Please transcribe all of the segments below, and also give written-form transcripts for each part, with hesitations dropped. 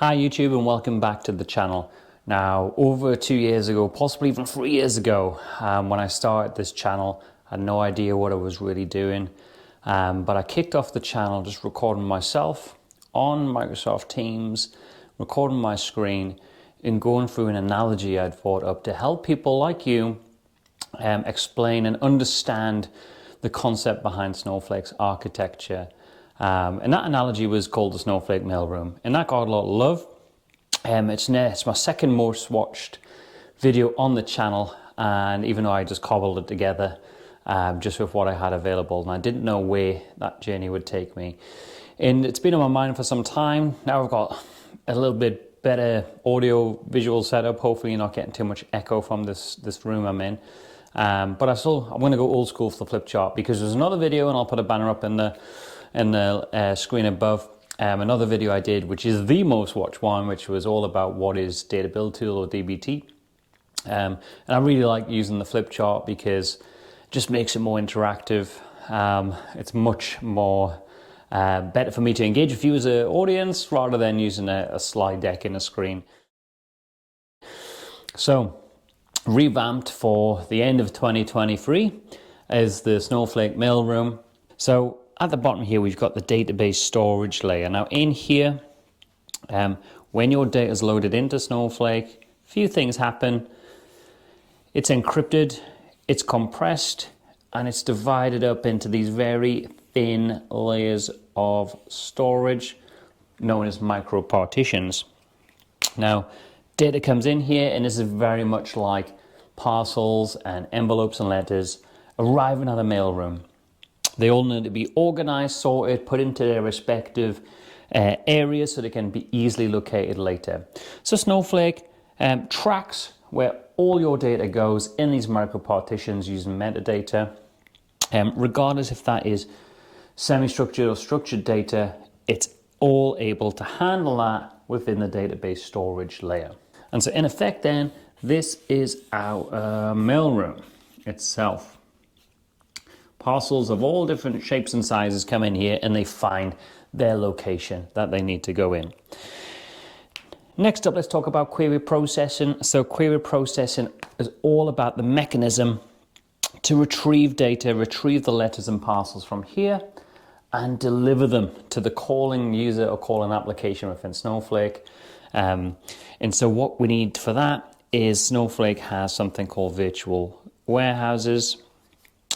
Hi YouTube and welcome back to the channel. Now over 2 years ago, possibly even 3 years ago, when I started this channel, I had no idea what I was really doing, but I kicked off the channel just recording myself on Microsoft Teams, recording my screen and going through an analogy I'd thought up to help people like you explain and understand the concept behind Snowflake's architecture. And that analogy was called the Snowflake Mailroom, and that got a lot of love. It's my second most watched video on the channel, and even though I just cobbled it together just with what I had available, and I didn't know where that journey would take me. And it's been on my mind for some time. Now I've got a little bit better audio visual setup. Hopefully you're not getting too much echo from this room I'm in. But I'm going to go old school for the flip chart, because there's another video, and I'll put a banner up in the screen above, another video I did, which is the most watched one, which was all about what is data build tool, or DBT. And I really like using the flip chart because it just makes it more interactive. It's much more better for me to engage with you as an audience rather than using a slide deck in a screen. So revamped for the end of 2023 is the Snowflake Mailroom. So at the bottom here, we've got the database storage layer. Now in here, when your data is loaded into Snowflake, a few things happen. It's encrypted, it's compressed, and it's divided up into these very thin layers of storage known as micro partitions. Now, data comes in here, and this is very much like parcels and envelopes and letters arriving at a mailroom. They all need to be organized, sorted, put into their respective areas so they can be easily located later. So Snowflake tracks where all your data goes in these micro partitions using metadata. Regardless if that is semi-structured or structured data, it's all able to handle that within the database storage layer. And so in effect then, this is our mailroom itself. Parcels of all different shapes and sizes come in here, and they find their location that they need to go in. Next up, let's talk about query processing. So query processing is all about the mechanism to retrieve data, retrieve the letters and parcels from here, and deliver them to the calling user or calling application within Snowflake. And so what we need for that is Snowflake has something called virtual warehouses.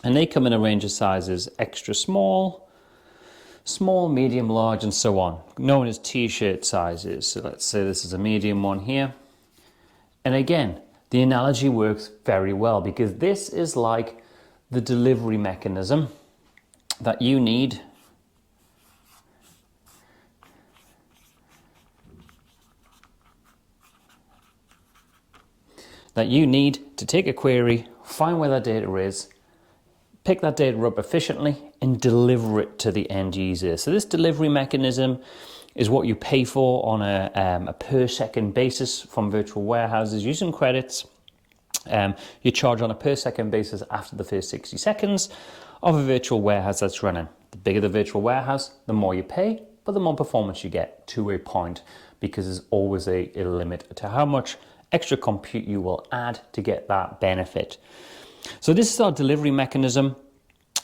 And they come in a range of sizes: extra small, small, medium, large, and so on, known as t-shirt sizes. So let's say this is a medium one here. And again, the analogy works very well, because this is like the delivery mechanism that you need to take a query, find where that data is, pick that data up efficiently, and deliver it to the end user. So this delivery mechanism is what you pay for on a per second basis from virtual warehouses using credits. You charge on a per second basis after the first 60 seconds of a virtual warehouse that's running. The bigger the virtual warehouse, the more you pay, but the more performance you get to a point, because there's always a limit to how much extra compute you will add to get that benefit. So this is our delivery mechanism,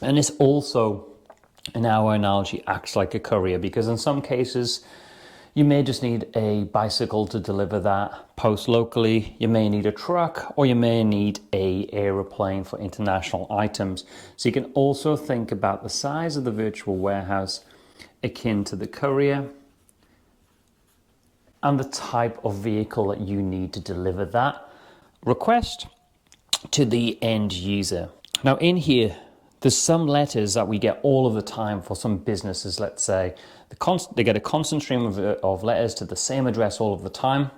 and this also, in our analogy, acts like a courier, because in some cases you may just need a bicycle to deliver that post locally, you may need a truck, or you may need an aeroplane for international items. So you can also think about the size of the virtual warehouse akin to the courier, and the type of vehicle that you need to deliver that request to the end user. Now in here, there's some letters that we get all of the time for some businesses. Let's say they get a constant stream of letters to the same address all of the time.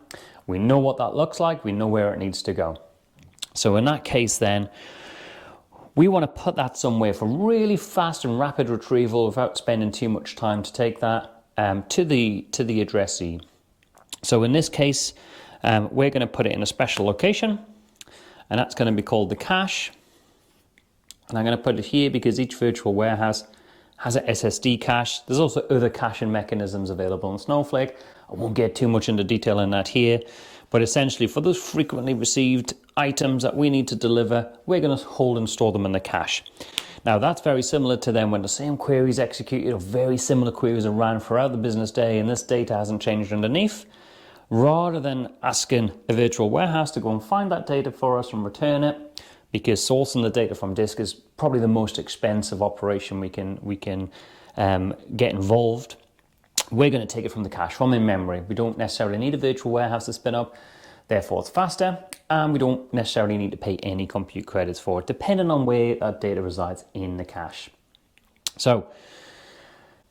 We know what that looks like. We know where it needs to go. So in that case then, we want to put that somewhere for really fast and rapid retrieval without spending too much time to take that to the addressee. So in this case, we're going to put it in a special location, and that's going to be called the cache. And I'm going to put it here because each virtual warehouse has an SSD cache. There's also other caching mechanisms available in Snowflake. I won't get too much into detail in that here, but essentially for those frequently received items that we need to deliver, we're going to hold and store them in the cache. Now that's very similar to then when the same query is executed or very similar queries are ran throughout the business day and this data hasn't changed underneath. Rather than asking a virtual warehouse to go and find that data for us and return it, because sourcing the data from disk is probably the most expensive operation we can get involved. We're going to take it from the cache, from in memory. We don't necessarily need a virtual warehouse to spin up, therefore it's faster, and we don't necessarily need to pay any compute credits for it, depending on where that data resides in the cache. So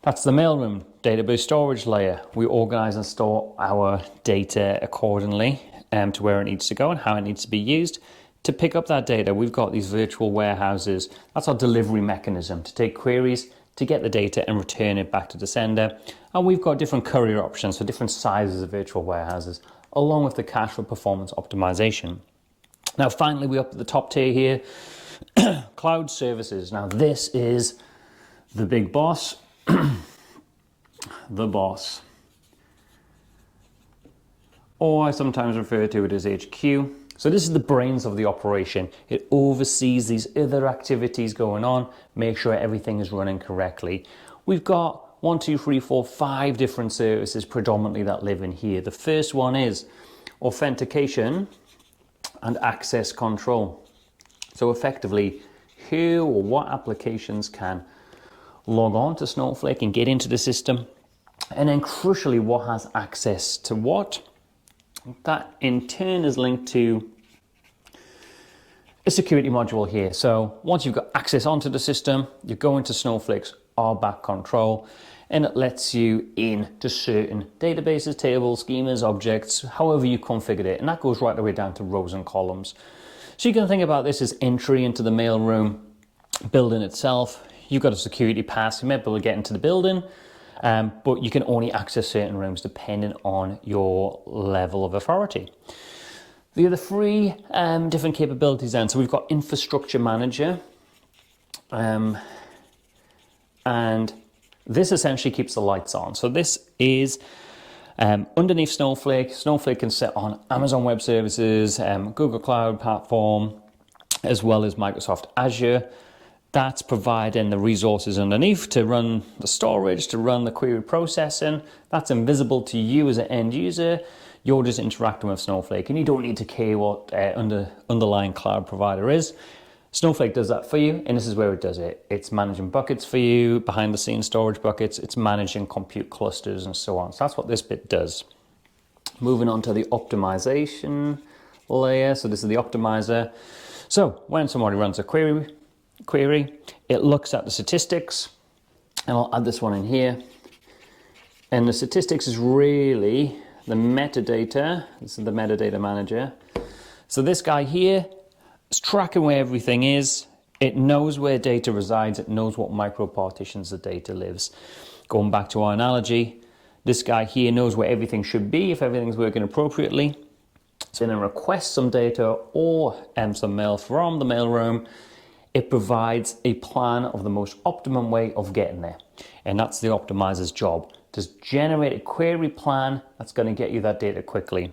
that's the mailroom database storage layer. We organize and store our data accordingly to where it needs to go and how it needs to be used. To pick up that data, we've got these virtual warehouses. That's our delivery mechanism to take queries, to get the data and return it back to the sender. And we've got different courier options for different sizes of virtual warehouses, along with the cache for performance optimization. Now, finally, we're up at the top tier here, cloud services. Now, this is the big boss, the boss. Or I sometimes refer to it as HQ. So this is the brains of the operation. It oversees these other activities going on, make sure everything is running correctly. We've got 5 different services predominantly that live in here. The first one is authentication and access control. So effectively, who or what applications can log on to Snowflake and get into the system, and then crucially, what has access to what. That in turn is linked to a security module here. So once you've got access onto the system, you go into Snowflake's RBAC control, and it lets you in to certain databases, tables, schemas, objects, however you configured it. And that goes right the way down to rows and columns. So you can think about this as entry into the mailroom building itself. You've got a security pass. You might be able to get into the building, but you can only access certain rooms depending on your level of authority. The other 3 different capabilities then. So we've got infrastructure manager, and this essentially keeps the lights on. So this is underneath Snowflake. Snowflake can sit on Amazon Web Services, Google Cloud Platform, as well as Microsoft Azure. That's providing the resources underneath to run the storage, to run the query processing. That's invisible to you as an end user. You're just interacting with Snowflake, and you don't need to care what underlying cloud provider is. Snowflake does that for you, and this is where it does it. It's managing buckets for you, behind the scenes storage buckets. It's managing compute clusters and so on. So that's what this bit does. Moving on to the optimization layer. So this is the optimizer. So when somebody runs a query, it looks at the statistics, and I'll add this one in here. And the statistics is really the metadata. This is the metadata manager. So this guy here is tracking where everything is. It knows where data resides. It knows what micro partitions the data lives. Going back to our analogy, this guy here knows where everything should be if everything's working appropriately. So then request some data or some mail from the mailroom. It provides a plan of the most optimum way of getting there. And that's the optimizer's job. Just generate a query plan that's going to get you that data quickly.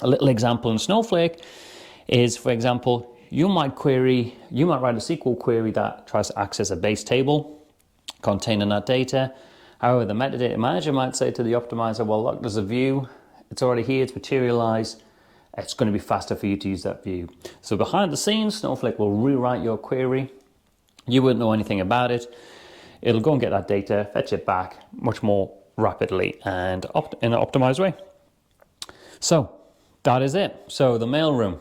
A little example in Snowflake is, for example, you might write a SQL query that tries to access a base table containing that data. However, the metadata manager might say to the optimizer, well, look, there's a view. It's already here. It's materialized. It's going to be faster for you to use that view. So behind the scenes, Snowflake will rewrite your query. You wouldn't know anything about it. It'll go and get that data, fetch it back much more rapidly and in an optimized way. So that is it. So the mailroom.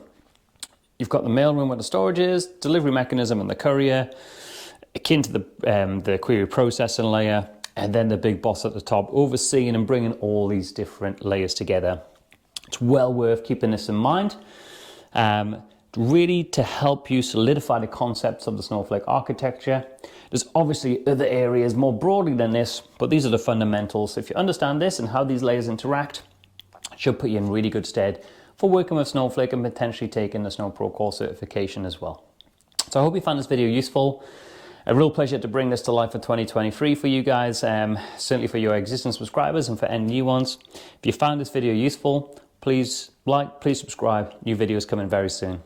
You've got the mailroom where the storage is, delivery mechanism and the courier, akin to the query processing layer, and then the big boss at the top, overseeing and bringing all these different layers together. It's well worth keeping this in mind, really to help you solidify the concepts of the Snowflake architecture. There's obviously other areas more broadly than this, but these are the fundamentals. If you understand this and how these layers interact, it should put you in really good stead for working with Snowflake and potentially taking the Snow Pro Core certification as well. So I hope you found this video useful. A real pleasure to bring this to life for 2023 for you guys, certainly for your existing subscribers and for any new ones. If you found this video useful, please like, please subscribe. New videos coming very soon.